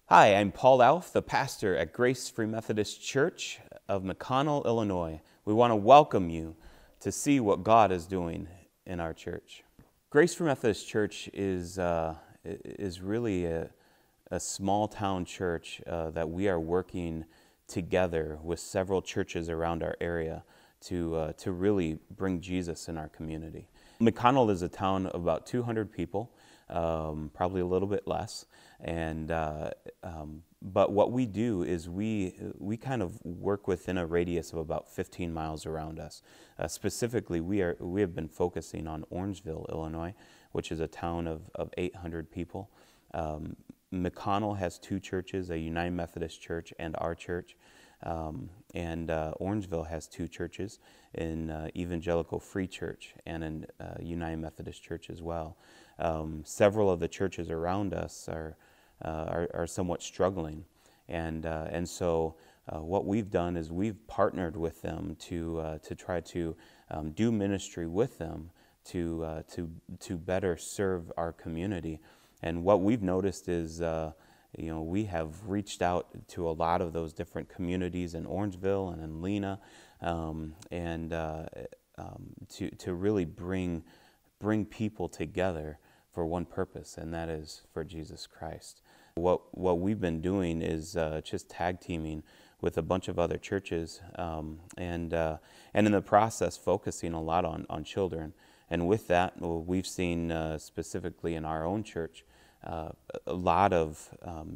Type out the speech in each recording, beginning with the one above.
Hi, I'm Paul Alf, the pastor at Grace Free Methodist Church of McConell, Illinois. We want to welcome you to see what God is doing in our church. Grace Free Methodist Church is really a small town church that we are working together with several churches around our area to really bring Jesus in our community. McConell is a town of about 200 people, probably a little bit less, and but what we do is we kind of work within a radius of about 15 miles around us. Specifically, we have been focusing on Orangeville, Illinois, which is a town of 800 people. McConnell has two churches, a United Methodist church and our church. And Orangeville has two churches, an Evangelical Free Church and an United Methodist Church as well. Several of the churches around us are somewhat struggling, and so what we've done is we've partnered with them to try to do ministry with them to better serve our community. And what we've noticed is we have reached out to a lot of those different communities in Orangeville and in Lena, to really bring people together for one purpose, and that is for Jesus Christ. What we've been doing is just tag teaming with a bunch of other churches, and in the process focusing a lot on children. And with that, we've seen specifically in our own church, a lot of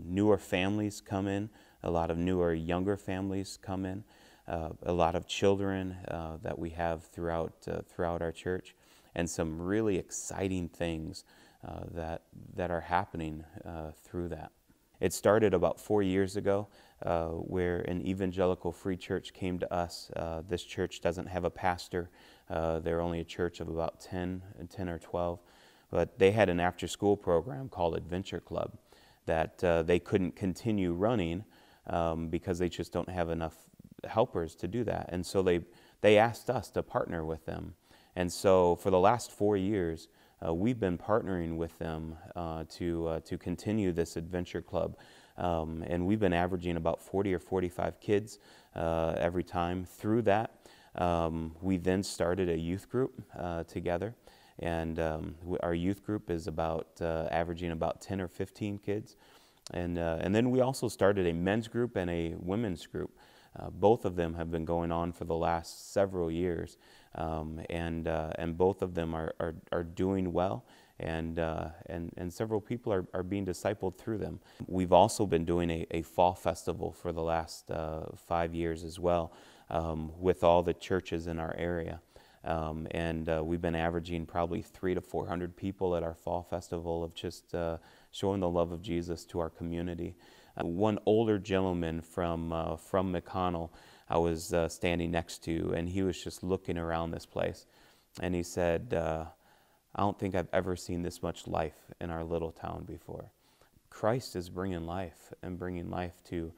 newer families come in, a lot of newer younger families come in, a lot of children that we have throughout our church, and some really exciting things that are happening through that. It started about 4 years ago where an Evangelical Free Church came to us. This church doesn't have a pastor. They're only a church of about 10 or 12. But they had an after-school program called Adventure Club that they couldn't continue running because they just don't have enough helpers to do that. And so they asked us to partner with them. And so for the last 4 years, we've been partnering with them to continue this Adventure Club. And we've been averaging about 40 or 45 kids every time through that. We then started a youth group together. And our youth group is about averaging about 10 or 15 kids. And then we also started a men's group and a women's group. Both of them have been going on for the last several years. And both of them are doing well. And several people are being discipled through them. We've also been doing a fall festival for the last 5 years as well with all the churches in our area. We've been averaging probably 300 to 400 people at our fall festival of just showing the love of Jesus to our community. One older gentleman from McConnell I was standing next to, and he was just looking around this place, and he said, I don't think I've ever seen this much life in our little town before. Christ is bringing life and bringing life to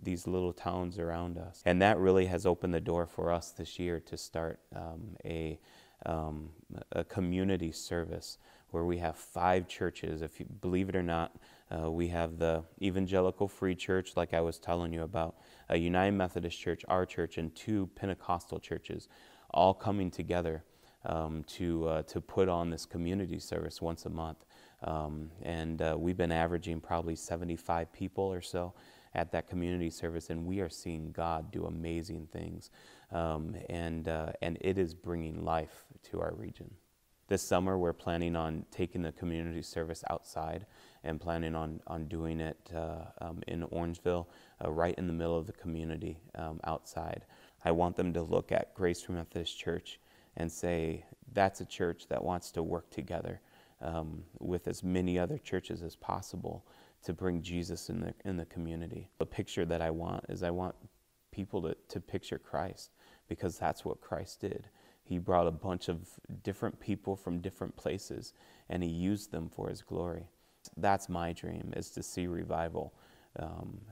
these little towns around us. And that really has opened the door for us this year to start a community service where we have 5 churches. If you believe it or not, we have the Evangelical Free Church, like I was telling you about, a United Methodist Church, our church, and 2 Pentecostal churches, all coming together to put on this community service once a month. We've been averaging probably 75 people or so at that community service, and we are seeing God do amazing things, and it is bringing life to our region. This summer, we're planning on taking the community service outside and planning on doing it in Orangeville, right in the middle of the community outside. I want them to look at Grace Free Methodist Church and say, that's a church that wants to work together with as many other churches as possible to bring Jesus in the community. The picture that I want is I want people to picture Christ, because that's what Christ did. He brought a bunch of different people from different places, and he used them for his glory. That's my dream, is to see revival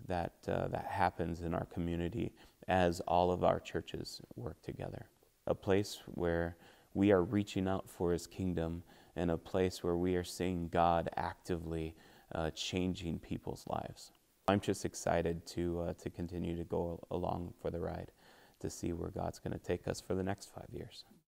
that happens in our community as all of our churches work together. A place where we are reaching out for his kingdom, and a place where we are seeing God actively changing people's lives. I'm just excited to continue to go along for the ride, to see where God's going to take us for the next 5 years.